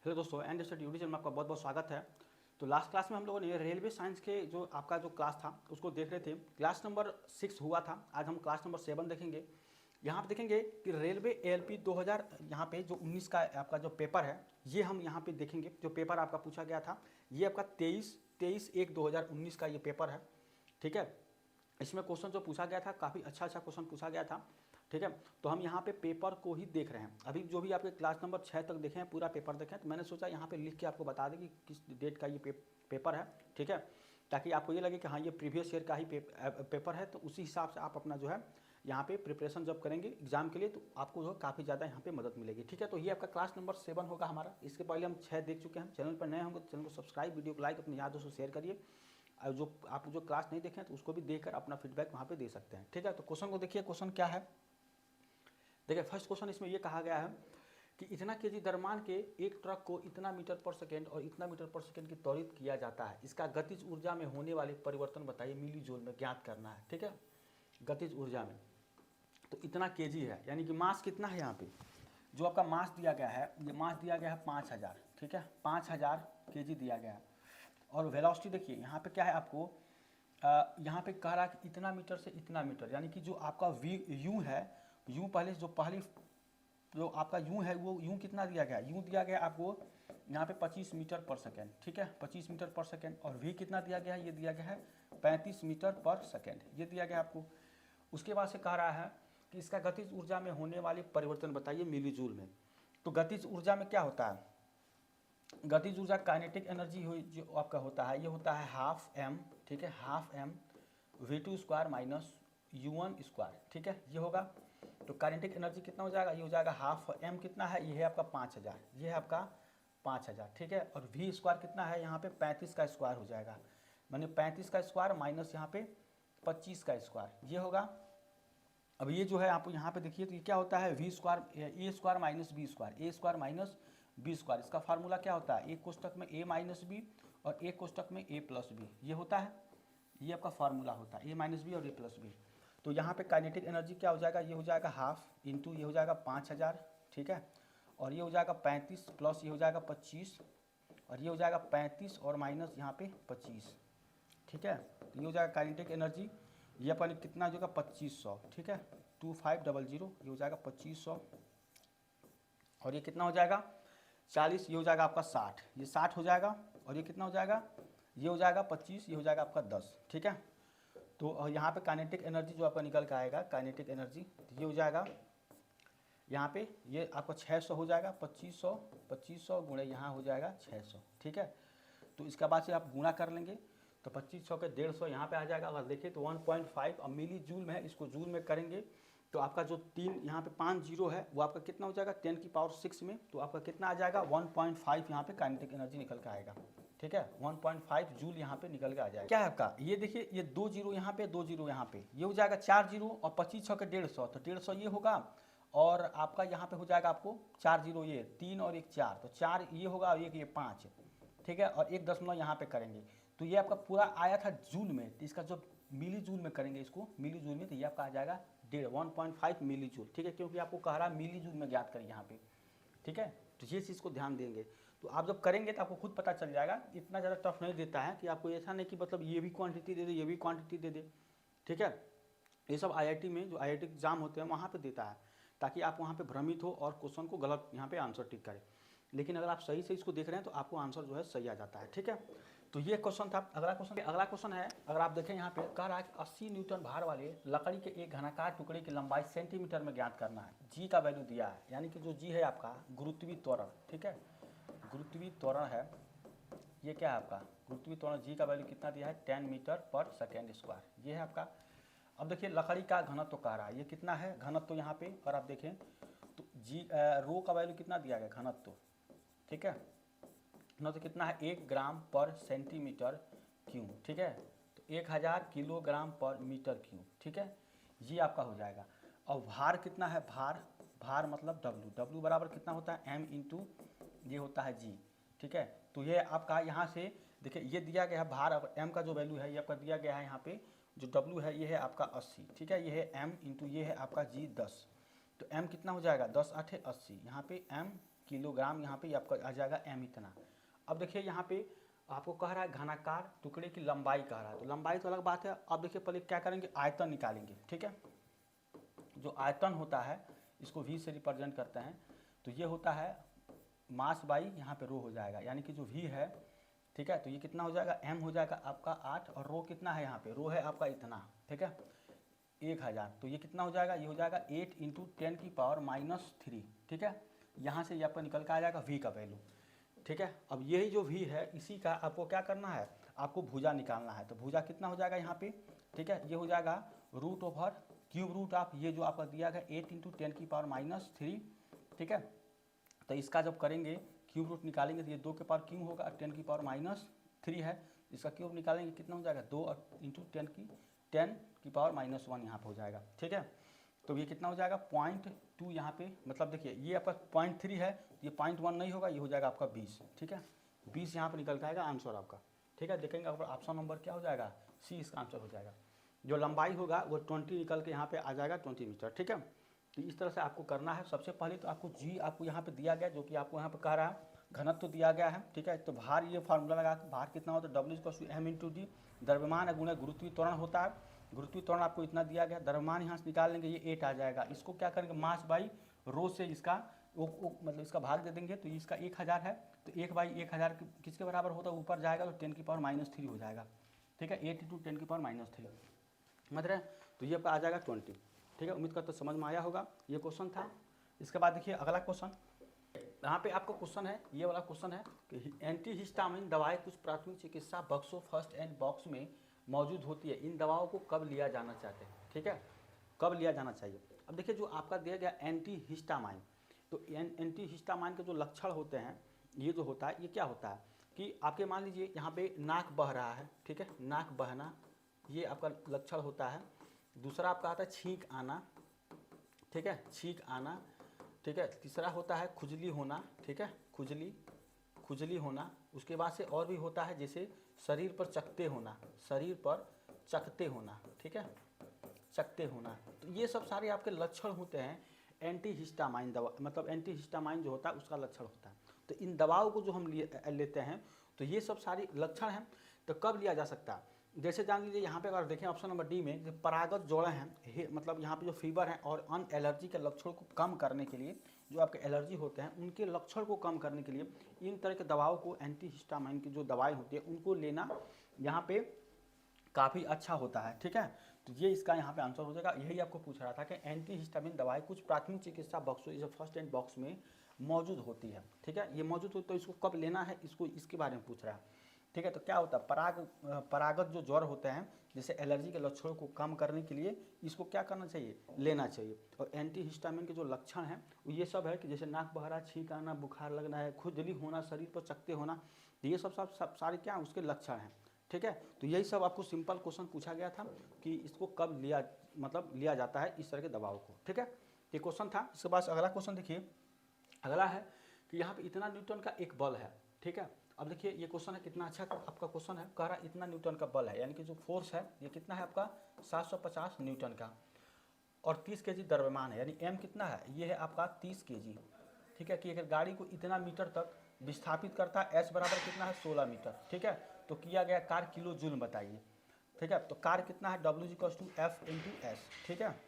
Hello दोस्तों, and study YouTube channel में आपका बहुत बहुत स्वागत है। तो लास्ट क्लास में हम लोगों ने रेलवे साइंस के जो आपका जो क्लास था उसको देख रहे थे। क्लास नंबर 6 हुआ था, आज हम क्लास नंबर 7 देखेंगे। यहाँ पे देखेंगे कि रेलवे एएलपी 2000 यहाँ पे जो 19 का आपका जो पेपर है ये हम यहाँ पे देखेंगे। जो पेपर आपका पूछा गया था ये आपका 23/1/2019 का ये पेपर है, ठीक है। इसमें क्वेश्चन जो पूछा गया था काफ़ी अच्छा क्वेश्चन पूछा गया था, ठीक है। तो हम यहाँ पे पेपर को ही देख रहे हैं। अभी जो भी आपके क्लास नंबर 6 तक देखें, पूरा पेपर देखें, तो मैंने सोचा यहाँ पे लिख के आपको बता दें कि किस डेट का ये पेपर है, ठीक है। ताकि आपको ये लगे कि हाँ ये प्रीवियस ईयर का ही पेपर है, तो उसी हिसाब से आप अपना जो है यहाँ पे प्रिपरेशन जब करेंगे एग्जाम के लिए तो आपको जो काफ़ी ज़्यादा यहाँ पे मदद मिलेगी, ठीक है। तो ये आपका क्लास नंबर 7 होगा हमारा। इसके पहले हम 6 देख चुके हैं। चैनल पर नए होंगे तो चैनल को सब्सक्राइब, वीडियो को लाइक, अपने यार दोस्तों शेयर करिए। और जो आप जो क्लास नहीं देखें तो उसको भी देखकर अपना फीडबैक वहाँ पे दे सकते हैं, ठीक है। तो क्वेश्चन को देखिए, क्वेश्चन क्या है। देखिए फर्स्ट क्वेश्चन इसमें ये कहा गया है कि इतना केजी द्रव्यमान के एक ट्रक को इतना मीटर पर सेकेंड और इतना मीटर पर सेकेंड की त्वरित किया जाता है। इसका गतिज ऊर्जा में होने वाले परिवर्तन बताइए, मिली जूल में ज्ञात करना है, ठीक है। गतिज ऊर्जा में तो इतना केजी है, यानी कि मास कितना है। यहाँ पे जो आपका मास दिया गया है, ये मास दिया गया है 5000, ठीक है, 5000 केजी दिया गया है। और वेलोसिटी देखिए यहाँ पे क्या है आपको, यहाँ पे कह रहा है कि इतना मीटर से इतना मीटर, यानी कि जो आपका यू है, यू पहले जो आपका यू है वो यू कितना दिया गया है, यू दिया गया आपको यहाँ पे 25 मीटर पर सेकेंड, ठीक है, 25 मीटर पर सेकेंड। और वी कितना दिया गया है, ये दिया गया है 35 मीटर पर सेकेंड, ये दिया गया आपको। उसके बाद से कह रहा है कि इसका गतिज ऊर्जा में होने वाले परिवर्तन बताइए मिली जूल में। तो गतिज ऊर्जा में क्या होता है, गतिज ऊर्जा काइनेटिक एनर्जी जो आपका होता है, ये होता है हाफ एम, ठीक है, half m v2 square minus u1 square, ठीक है, ये होगा। तो काइनेटिक एनर्जी कितना हो जाएगा, ये हो जाएगा हाफ एम कितना है, ये है आपका 5000, ये है आपका 5000, ठीक है। और v स्क्वायर कितना है, यहाँ पे 35 का स्क्वायर हो जाएगा, माने 35 का स्क्वायर माइनस यहाँ पे 25 का स्क्वायर, ये होगा। अब ये जो है आप यहाँ पे देखिए तो ये क्या होता है, v square a square minus b square, a square minus b square. इसका फार्मूला क्या होता है, एक कोष्टक में ए माइनस बी और एक कोष्टक में ए प्लस बी, ये होता है, ये आपका फार्मूला होता है, ए माइनस बी और ए प्लस बी। तो यहाँ पे काइनेटिक एनर्जी क्या हो जाएगा, ये हो जाएगा हाफ इंटू ये हो जाएगा 5000, ठीक है। और ये हो जाएगा 35 प्लस ये हो जाएगा 25 और ये हो जाएगा 35 और माइनस यहाँ पे 25, ठीक है। तो ये हो जाएगा काइनेटिक एनर्जी, ये अपन कितना हो जाएगा 2500, ठीक है, 2500, ये हो जाएगा 2500। और ये कितना हो जाएगा 40, ये हो जाएगा आपका 60, ये 60 हो जाएगा। और ये कितना हो जाएगा, ये हो जाएगा 25, ये हो जाएगा आपका 10, ठीक है। तो यहाँ पे काइनेटिक एनर्जी जो आपका निकल के आएगा, काइनेटिक एनर्जी ये हो जाएगा यहाँ पे, ये आपका 600 हो जाएगा, 2500 गुणे यहाँ हो जाएगा 600, ठीक है। तो इसके बाद से आप गुणा कर लेंगे तो 2500 के 150 यहाँ पे आ जाएगा। अगर देखिए तो 1.5 अब मिली जूल में है, इसको जूल में करेंगे तो आपका जो 3 यहाँ पे 5 जीरो है वो आपका कितना हो जाएगा 10 की पावर 6 में, तो आपका कितना आ जाएगा 1.5 यहाँ पे काइनेटिक एनर्जी निकल के आएगा, ठीक है, 1.5 जूल यहाँ पे निकल के आ जाएगा। क्या है आपका, ये देखिए ये 2 जीरो यहाँ पे, 2 जीरो यहाँ पे, ये हो जाएगा 4 जीरो और 2500 के 150, तो 150 ये होगा। और आपका यहाँ पे हो जाएगा आपको 4 जीरो, ये 3 और 1 4, तो 4 ये होगा और 1 ये 5, ठीक है। और 1 दशमलव यहाँ पे करेंगे तो ये आपका पूरा आया था जूल में, तो इसका जो मिली जूल में करेंगे इसको मिली जूल में, तो ये आपका आ जाएगा 1.5 मिली जूल, ठीक है, क्योंकि आपको कह रहा है मिली जूल में ज्ञात करें यहाँ पे, ठीक है। तो ये चीज़ को ध्यान देंगे तो आप जब करेंगे तो आपको खुद पता चल जाएगा। इतना ज़्यादा टफ नहीं देता है कि आपको ऐसा नहीं कि मतलब ये भी क्वांटिटी दे दे ये भी क्वांटिटी दे दे, ठीक है। ये सब आईआईटी में जो आईआईटी एग्जाम होते हैं वहाँ पे देता है, ताकि आप वहाँ पे भ्रमित हो और क्वेश्चन को गलत यहाँ पे आंसर टिक करें। लेकिन अगर आप सही से इसको देख रहे हैं तो आपको आंसर जो है सही आ जाता है, ठीक है। तो ये क्वेश्चन था। अगला क्वेश्चन है, अगर आप देखें यहाँ पे कह रहा है कि 80 न्यूटन भार वाले लकड़ी के एक घनाकार टुकड़े की लंबाई सेंटीमीटर में ज्ञात करना है। जी का वैल्यू दिया है, यानी कि जो जी है आपका गुरुत्वीय त्वरण, ठीक है, गुरुत्वीय त्वरण है, ये क्या है आपका गुरुत्वीय त्वरण, जी का वैल्यू कितना दिया है 10 मीटर पर सेकेंड स्क्वायर, ये है आपका। अब देखिए लकड़ी का घनत्व कह रहा है, ये कितना है घनत्व यहाँ पे, और आप देखें तो जी रो का वैल्यू कितना दिया गया घनत्व, ठीक है, घनत्व कितना है 1 ग्राम पर सेंटीमीटर क्यूब, ठीक है। तो 1000 किलोग्राम पर मीटर क्यूब, ठीक है, ये आपका हो जाएगा। और भार कितना है, भार मतलब W बराबर कितना होता है m इंटू ये होता है g, ठीक है। तो ये आपका यहाँ से देखिए ये दिया गया है भार, अब m का जो वैल्यू है ये आपका दिया गया है यहाँ पे, जो W है ये है आपका 80, ठीक है, ये है m इंटू ये है आपका g 10, तो m कितना हो जाएगा 10 8 80, यहाँ पे m किलोग्राम, यहाँ पे आपका आ जाएगा m इतना। अब देखिए यहाँ पे आपको कह रहा है घनाकार टुकड़े की लंबाई कह रहा है, तो लंबाई तो अलग बात है। अब देखिए पहले क्या करेंगे, आयतन निकालेंगे, ठीक है। जो आयतन होता है इसको v से रिप्रेजेंट करते हैं, तो ये होता है मास बाई यहाँ पे रो हो जाएगा, यानी कि जो v है, ठीक है, तो ये कितना हो जाएगा, m हो जाएगा आपका 8, और रो कितना है यहाँ पे, रो है आपका इतना, ठीक है, 1000, तो ये कितना हो जाएगा, ये हो जाएगा 8 × 10⁻³ ठीक है। यहाँ से ये आपका निकल के आ जाएगा v का वैल्यू, ठीक है। अब यही जो v है इसी का आपको क्या करना है, आपको भुजा निकालना है। तो भुजा कितना हो जाएगा यहाँ पे, ठीक है, ये हो जाएगा √/³ ये जो आपका दिया गया 8 × 10⁻³ ठीक है। तो इसका जब करेंगे क्यूब रूट निकालेंगे तो ये 2 के पावर क्यों होगा, 10⁻³ है, इसका क्यूब निकालेंगे कितना हो जाएगा 2 × 10⁻1 यहाँ पे हो जाएगा, ठीक है। तो ये कितना हो जाएगा 0.2 यहाँ पे, मतलब देखिए ये आपका 0.3 है, ये 0.1 नहीं होगा, ये हो जाएगा आपका 20, ठीक है। 20 यहाँ पे निकल के आएगा आंसर आपका, ठीक है। देखेंगे ऑप्शन नंबर क्या हो जाएगा, सी इसका आंसर हो जाएगा। जो लंबाई होगा वो 20 निकल के यहाँ पे आ जाएगा 20 मीटर, ठीक है। तो इस तरह से आपको करना है। सबसे पहले तो आपको जी आपको यहाँ पे दिया गया, जो कि आपको यहाँ पे कह रहा है घनत्व तो दिया गया है, ठीक है। तो भार, ये फार्मूला लगा के भार कितना होता है, W=m×d, द्रव्यमान गुणा गुरुत्वीय त्वरण होता है, गुरुत्वीय त्वरण आपको इतना दिया गया, द्रव्यमान यहाँ से निकाल लेंगे, ये 8 आ जाएगा। इसको क्या करेंगे, मास बाई रो से इसका मतलब इसका भाग दे देंगे, तो इसका 1000 है, तो 1/1000 किसके बराबर होता है, ऊपर जाएगा तो 10⁻³ हो जाएगा, ठीक है, 8 × 10⁻³ मतलब, तो ये आ जाएगा 20, ठीक है। उम्मीद करता समझ में आया होगा, ये क्वेश्चन था। इसके बाद देखिए अगला क्वेश्चन, यहाँ पे आपका क्वेश्चन है, ये वाला क्वेश्चन है कि एंटीहिस्टामिन दवाएं कुछ प्राथमिक चिकित्सा बक्सों फर्स्ट एड बॉक्स में मौजूद होती है, इन दवाओं को कब लिया जाना चाहते हैं, ठीक है, कब लिया जाना चाहिए। अब देखिए जो आपका दिया गया एंटीहिस्टामाइन, तो एंटीहिस्टामाइन के जो लक्षण होते हैं, ये जो होता है ये क्या होता है कि आपके मान लीजिए यहाँ पे नाक बह रहा है, ठीक है, नाक बहना ये आपका लक्षण होता है। दूसरा आपका आता है छींक आना, ठीक है, छींक आना, ठीक है। तीसरा होता है खुजली होना, ठीक है, खुजली होना। उसके बाद से और भी होता है जैसे शरीर पर चकते होना, शरीर पर चकते होना, ठीक है, चकते होना। तो ये सब सारे आपके लक्षण होते हैं एंटीहिस्टामाइन दवा, मतलब एंटीहिस्टामाइन जो होता है उसका लक्षण होता है। तो इन दवाओं को जो हम लेते हैं तो ये सब सारे लक्षण हैं। तो कब लिया जा सकता है, जैसे जान लीजिए यहाँ पे अगर देखें ऑप्शन नंबर डी में, जो परागत जोड़े हैं, मतलब यहाँ पे जो फीवर है और अन एलर्जी के लक्षण को कम करने के लिए, जो आपके एलर्जी होते हैं उनके लक्षण को कम करने के लिए इन तरह के दवाओं को, एंटीहिस्टामाइन की जो दवाएं होती है उनको लेना यहाँ पे काफ़ी अच्छा होता है, ठीक है। तो ये इसका यहाँ पे आंसर हो जाएगा। यही आपको पूछ रहा था कि एंटीहिस्टामिन दवाएं कुछ प्राथमिक चिकित्सा बॉक्सों, इस फर्स्ट एड बॉक्स में मौजूद होती है, ठीक है, ये मौजूद हो, तो इसको कब लेना है, इसको इसके बारे में पूछ रहा है, ठीक है। तो क्या होता है, परागत जो ज्वर होते हैं, जैसे एलर्जी के लक्षणों को कम करने के लिए इसको क्या करना चाहिए, लेना चाहिए। और एंटीहिस्टामिन के जो लक्षण हैं वो ये सब है कि जैसे नाक बहरा, छींक आना, बुखार लगना है, खुजली होना, शरीर पर चकते होना, ये सब सारे क्या उसके लक्षण हैं, ठीक है। तो यही सब आपको सिंपल क्वेश्चन पूछा गया था कि इसको कब लिया जाता है इस तरह के दवाओं को, ठीक है। ये क्वेश्चन था। इसके बाद अगला क्वेश्चन देखिए, अगला है कि यहाँ पे इतना न्यूटन का एक बल है, ठीक है। अब देखिए ये क्वेश्चन है, कितना अच्छा आपका क्वेश्चन है, कह रहा है इतना न्यूटन का बल है, यानी कि जो फोर्स है ये कितना है आपका 750 न्यूटन का, और 30 केजी द्रव्यमान है, यानी m कितना है, ये है आपका 30 केजी, ठीक है। कि अगर गाड़ी को इतना मीटर तक विस्थापित करता है, s बराबर कितना है 16 मीटर, ठीक है। तो किया गया कार्य किलो जूल बताइए, ठीक है। तो कार्य कितना है, W=F×s, ठीक है।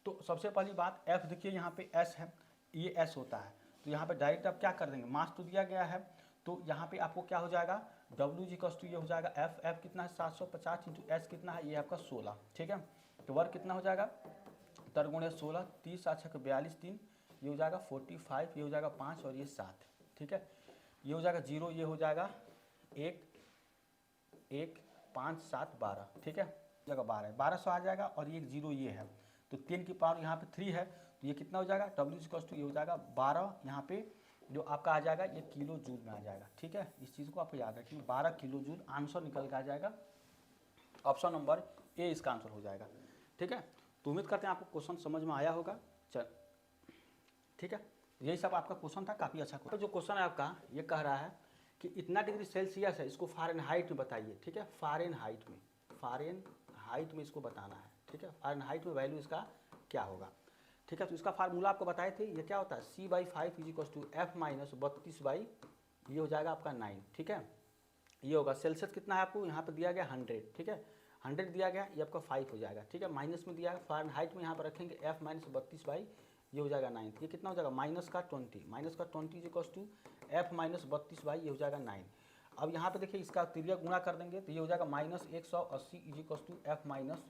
तो सबसे पहली बात F देखिए यहाँ पे s है, ये s होता है, तो यहाँ पे डायरेक्ट आप क्या कर देंगे, मास तो दिया गया है, तो यहाँ पे आपको क्या हो जाएगा, W ये हो जाएगा F कितना है 750 × s कितना है, ये आपका 16, ठीक है। तो वर्ग कितना हो जाएगा, 3×16, 30 × 6 = 42, 3 ये हो जाएगा 45, ये हो जाएगा 5 और ये 7, ठीक है। ये हो जाएगा 0, ये हो जाएगा 1 1 5 7 12, ठीक है, जगह 1200 आ जाएगा, और ये 0 ये है, तो 10 की पावर यहाँ पे 3 है, तो ये कितना हो जाएगा, W ये हो जाएगा 12, यहाँ पे जो आपका आ जाएगा ये किलो जूल में आ जाएगा, ठीक है। इस चीज़ को आपको याद रखिए, 12 किलो जूल आंसर निकल के आ जाएगा। ऑप्शन नंबर ए इसका आंसर हो जाएगा, ठीक है। तो उम्मीद करते हैं आपको क्वेश्चन समझ में आया होगा, चल ठीक है। यही सब आपका क्वेश्चन था, काफ़ी अच्छा क्वेश्चन। जो क्वेश्चन है आपका ये कह रहा है कि इतना डिग्री सेल्सियस है, इसको फ़ारेनहाइट में बताइए, ठीक है, फ़ारेनहाइट में इसको बताना है, ठीक है। फ़ारेनहाइट में वैल्यू इसका क्या होगा, ठीक है। तो इसका फार्मूला आपको बताए थे, ये क्या होता है C/5 is equal to F minus 32 by, ये हो जाएगा आपका 9, ठीक है। ये होगा सेल्सियस कितना है आपको यहाँ पर दिया गया 100, ठीक है, 100 दिया गया, ये आपका 5 हो जाएगा, ठीक है। माइनस में दिया है फ़ारेनहाइट में यहाँ पर रखेंगे F माइनस 32 बाई, ये हो जाएगा 9, ये कितना हो जाएगा माइनस का 20 is equal to F minus 32 by, ये हो जाएगा 9। अब यहाँ पे देखिए इसका तिर्यक गुणा कर देंगे तो ये हो जाएगा minus 180 is equal to F minus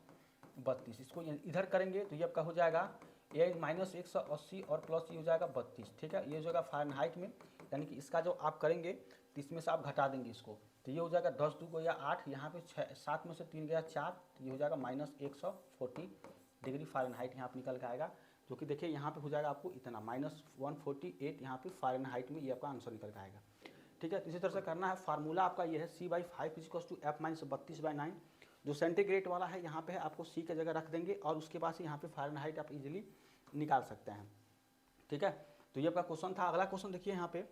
32, इसको इधर करेंगे तो ये आपका हो जाएगा ये माइनस 180 और प्लस ये हो जाएगा 32, ठीक है। ये हो जाएगा फ़ारेनहाइट में, यानी कि इसका जो आप करेंगे तो इसमें से आप घटा देंगे इसको, तो ये हो जाएगा 10 2 को या 8, यहाँ पे 6 7 में से 3 गया 4, तो ये हो जाएगा माइनस 140 डिग्री फ़ारेनहाइट यहाँ पर निकल के आएगा, जो कि देखिए यहाँ पे हो जाएगा आपको इतना माइनस 148 यहाँ पे फ़ारेनहाइट में, ये आपका आंसर निकल के आएगा, ठीक है। तो इसी तरह से करना है। फार्मूला आपका ये है C/5 is equal to F minus 32/9, जो सेंटीग्रेड वाला है यहाँ पे है आपको C की जगह रख देंगे और उसके बाद से यहाँ पे फ़ारेनहाइट आप इजीली निकाल सकते हैं, ठीक है। तो ये आपका क्वेश्चन था। अगला क्वेश्चन देखिए यहाँ पे,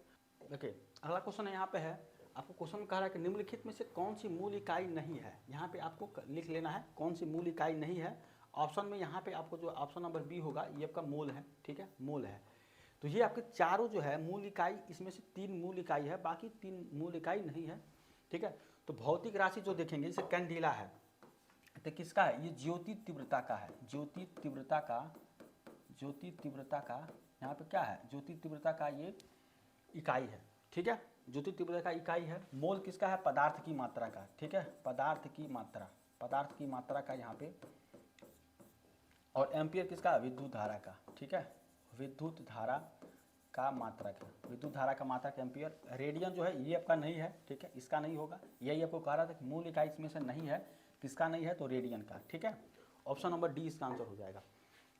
देखिए अगला क्वेश्चन है यहाँ पे है, आपको क्वेश्चन कह रहा है कि निम्नलिखित में से कौन सी मूल इकाई नहीं है, यहाँ पे आपको लिख लेना है कौन सी मूल इकाई नहीं है। ऑप्शन में यहाँ पे आपको जो ऑप्शन नंबर बी होगा ये आपका मोल है, ठीक है, मोल है। तो ये आपके चारों जो है मूल इकाई, इसमें से 3 मूल इकाई है, बाकी 3 मूल इकाई नहीं है, ठीक है। तो भौतिक राशि जो देखेंगे जैसे कैंडिला है, तो किसका है, ये ज्योति तीव्रता का है, ज्योति तीव्रता का यहाँ पे क्या है, ज्योति तीव्रता का ये इकाई है, ठीक है, ज्योति तीव्रता का इकाई है। मोल किसका है, पदार्थ की मात्रा का, ठीक है, पदार्थ की मात्रा का यहाँ पे। और एम्पियर किसका, विद्युत धारा का, ठीक है, विद्युत धारा का मात्रक है, विद्युत धारा का मात्रक एम्पियर। रेडियन जो है ये आपका नहीं है, ठीक है, इसका नहीं होगा, यही आपको कह रहा था कि मूल इकाई इसमें से नहीं है, किसका नहीं है, तो रेडियन का, ठीक है। ऑप्शन नंबर डी इसका आंसर हो जाएगा,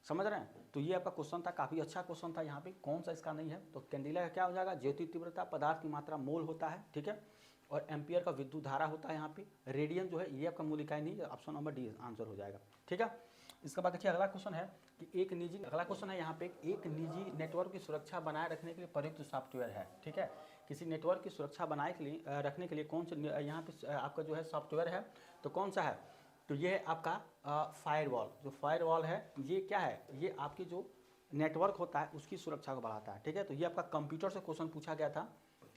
समझ रहे हैं। तो ये आपका क्वेश्चन था, काफ़ी अच्छा क्वेश्चन था। यहाँ पे कौन सा इसका नहीं है, तो कैंडिला का क्या हो जाएगा, ज्योति तीव्रता, पदार्थ की मात्रा मोल होता है, ठीक है, और एम्पियर का विद्युत धारा होता है यहाँ पे। रेडियन जो है ये आपका मूल इकाई नहीं है, ऑप्शन नंबर डी आंसर हो जाएगा, ठीक है। इसके बाद देखिए अगला क्वेश्चन है कि अगला क्वेश्चन है यहाँ पे, एक निजी नेटवर्क की सुरक्षा बनाए रखने के लिए प्रयुक्त सॉफ्टवेयर है, ठीक है। किसी नेटवर्क की सुरक्षा बनाए के लिए रखने के लिए कौन से यहाँ पे आपका जो है सॉफ्टवेयर है, तो कौन सा है, तो ये है आपका फायरवॉल। जो फायरवॉल है ये क्या है, ये आपकी जो नेटवर्क होता है उसकी सुरक्षा को बढ़ाता है, ठीक है। तो ये आपका कंप्यूटर से क्वेश्चन पूछा गया था,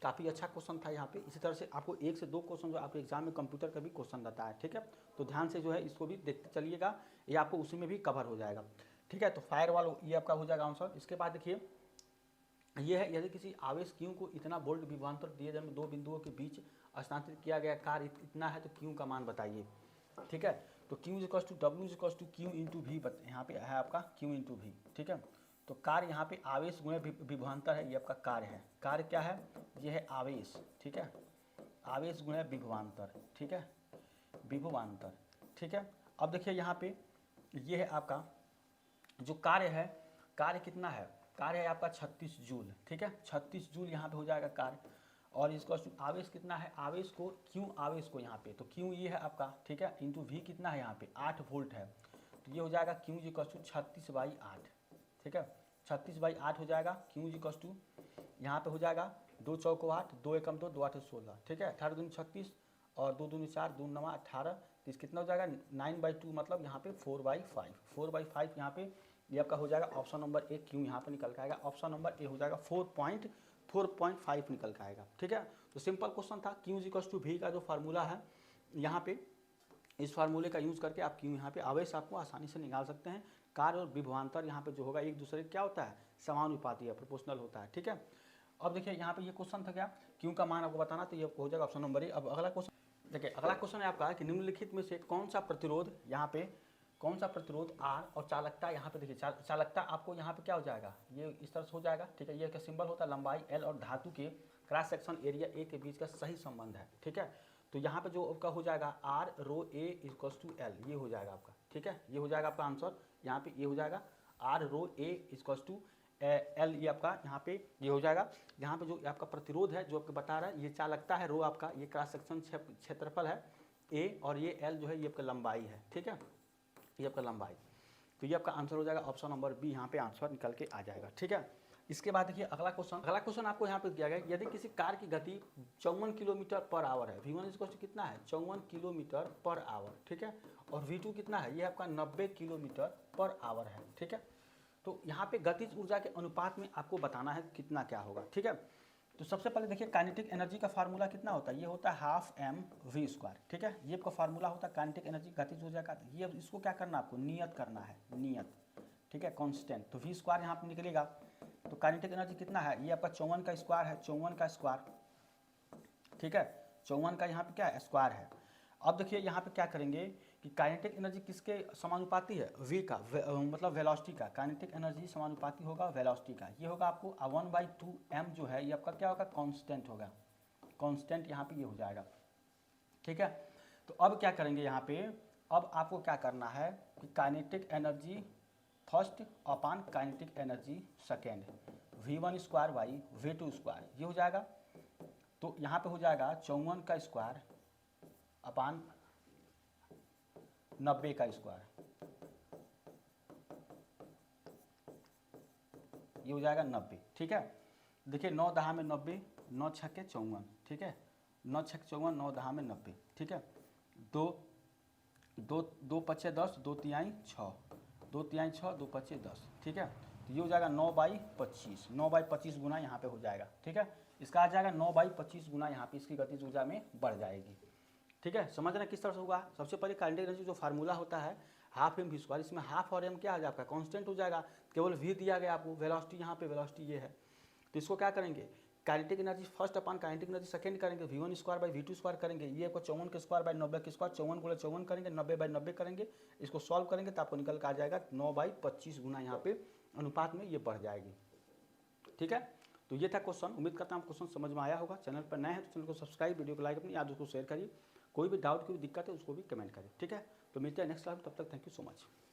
काफ़ी अच्छा क्वेश्चन था यहाँ पे। इसी तरह से आपको 1 से 2 क्वेश्चन जो आपके एग्जाम में कंप्यूटर का भी क्वेश्चन रहता है, ठीक है। तो ध्यान से जो है इसको भी देखते चलिएगा, ये आपको उसी में भी कवर हो जाएगा, ठीक है। तो फायरवॉल ये आपका हो जाएगा आंसर। इसके बाद देखिए ये है, यदि किसी आवेश क्यू को इतना वोल्ट विभवांतर दिए जाए 2 बिंदुओं के बीच स्थानांतरित किया गया कार्य इतना है, तो क्यू का मान बताइए, ठीक है। तो Q equal to W equal to Q into v, यहाँ पे है आपका Q इंटू वी, ठीक है। तो कार्य यहाँ पे आवेश गुणे विभवांतर है, ये आपका कार्य है। कार्य क्या है, ये है आवेश, ठीक है, आवेश गुणे विभवांतर, ठीक है, विभवांतर, ठीक है। अब देखिए यहाँ पे ये है आपका जो कार्य है, कार्य कितना है, कार्य है आपका 36 जूल, ठीक है, 36 जूल यहाँ पे हो जाएगा कार्य। और इसको आवेश कितना है, आवेश को क्यों, आवेश को यहाँ पे तो क्यों ये है आपका, ठीक है, इंटू वी कितना है यहाँ पे 8 वोल्ट है, तो ये हो जाएगा क्यू इक्वल टू 36/8, ठीक है, 36/8 हो जाएगा। क्यू इक्वल टू यहाँ पे हो जाएगा 2 चौको 8, 2 एकम 2, 2 8 16, ठीक है, 18 दूनी 36 और 2 दूनी 4, 2 9 18, तो कितना हो जाएगा 9/2, मतलब यहाँ पे 4/5, 4/5 यहाँ पे ये आपका हो जाएगा। ऑप्शन नंबर ए क्यू यहाँ पे निकल के आएगा, ऑप्शन नंबर ए हो जाएगा 4.5 निकल के आएगा, ठीक है। तो सिंपल क्वेश्चन था। क्यू इक्वल टू वी का जो फार्मूला है यहाँ पे, इस फार्मूले का यूज़ करके आप क्यू यहाँ पे आवेश आपको आसानी से निकाल सकते हैं। कार्य और विभवांतर यहाँ पे जो होगा एक दूसरे क्या होता है, समानुपाती है, प्रोपोर्शनल होता है, ठीक है। अब देखिए यहाँ पे ये क्वेश्चन था क्या, क्यू का मान आपको बताना, तो ये हो जाएगा ऑप्शन नंबर ए। अब अगला क्वेश्चन देखिए, अगला क्वेश्चन है आपका कि निम्नलिखित में से कौन सा प्रतिरोध यहाँ पे, कौन सा प्रतिरोध आर और चालकता यहाँ पे देखिए, चालकता आपको यहाँ पे क्या हो जाएगा, ये इस तरह से हो जाएगा, ठीक है। ये क्या सिंबल होता है, लंबाई एल और धातु के क्रॉस सेक्शन एरिया ए के बीच का सही संबंध है, ठीक है। तो यहाँ पे जो आपका हो जाएगा r rho a equal to l, ये हो जाएगा आपका, ठीक है, ये हो जाएगा आपका आंसर। यहाँ पे ये हो जाएगा r rho a equal to l, ये आपका यहाँ पे ये हो जाएगा। यहाँ पे जो आपका प्रतिरोध है जो आपको बता रहा है, ये चालकता है रो आपका, ये क्रॉस सेक्शन क्षेत्रफल है ए, और ये एल जो है ये आपका लंबाई है, ठीक है, ये आपका लंबाई। तो ये आपका आंसर हो जाएगा ऑप्शन नंबर बी, यहाँ पे आंसर निकल के आ जाएगा, ठीक है। इसके बाद देखिए अगला क्वेश्चन आपको यहाँ पे दिया गया, यदि किसी कार की गति 54 किलोमीटर पर आवर है, V1 इक्वल टू कितना है 54 किलोमीटर पर आवर, ठीक है, और V2 कितना है, ये आपका 90 किलोमीटर पर आवर है, ठीक है। तो यहाँ पे गतिज ऊर्जा के अनुपात में आपको बताना है कितना क्या होगा, ठीक है। तो सबसे पहले देखिए काइनेटिक एनर्जी का फार्मूला कितना होता है, ये होता है हाफ एम वी स्क्वायर, ठीक है। ये आपका फार्मूला होता है काइनेटिक एनर्जी गतिज ऊर्जा का। ये इसको क्या करना है आपको, नियत करना है, नियत, ठीक है, कांस्टेंट। तो वी स्क्वायर यहाँ पे निकलेगा। तो काइनेटिक एनर्जी कितना है, ये आपका 54 का स्क्वायर है, 54 का स्क्वायर, ठीक है, 54 का यहाँ पे क्या है, स्क्वायर है। अब देखिए यहाँ पे क्या करेंगे कि काइनेटिक एनर्जी किसके समानुपाती है, v का, मतलब वेलोसिटी का। काइनेटिक एनर्जी समानुपाती होगा वेलोसिटी का। ये होगा आपको 1/2m जो है, ये आपका क्या होगा, कांस्टेंट होगा, कांस्टेंट यहाँ पे ये हो जाएगा, ठीक है। तो अब क्या करेंगे यहाँ पे, अब आपको क्या करना है कि kinetic energy first upon kinetic energy second, v1 square by v2 square, ये हो जाएगा। तो यहाँ पे हो जाएगा 54 का स्क्वायर अपान 90 का स्क्वायर, ये हो जाएगा 90, ठीक है। देखिए 9 दहा में 90, 9 छक्के 54, ठीक है, 9 छक्के 54, 9 दहा में 90, ठीक है। दो दो दो पच्चे 10, 2 तिहाई 6, 2 तिहाई 6, 2 पच्चे 10, ठीक है। तो ये हो जाएगा 9/25, 9/25 गुना यहाँ पे हो जाएगा, ठीक है। इसका आ जाएगा 9/25 गुना यहाँ पे इसकी गतिज ऊर्जा में बढ़ जाएगी, ठीक है। समझ रहे किस तरह से होगा। सबसे पहले काइनेटिक एनर्जी जो फार्मूला होता है हाफ एम वी स्क्वायर, इसमें हाफ और एम क्या आ जाएगा आपका कांस्टेंट हो जाएगा, केवल वी दिया गया आपको, वेलोसिटी यहाँ पे वेलोसिटी ये है। तो इसको क्या करेंगे, काइनेटिक एनर्जी फर्स्ट अपान काइनेटिक एनर्जी सेकंड करेंगे, v1 square by v2 square करेंगे। ये आपको 54 के स्क्वायर बाई 90 के स्क्वायर, 54 गुणा 54 करेंगे, 90/90 करेंगे। इसको सॉल्व करेंगे तो आपको निकल कर आ जाएगा 9/25 गुना यहाँ पे अनुपात में ये बढ़ जाएगी, ठीक है। तो ये था क्वेश्चन। उम्मीद करता हूँ क्वेश्चन समझ में आया होगा। चैनल पर नए हैं तो चैनल को सब्सक्राइब, वीडियो को लाइक, अपनी याद उसको शेयर करिए। कोई भी डाउट, कोई भी दिक्कत है उसको भी कमेंट करें, ठीक है। तो मिलते हैं नेक्स्ट क्लास में, तब तक थैंक यू सो मच।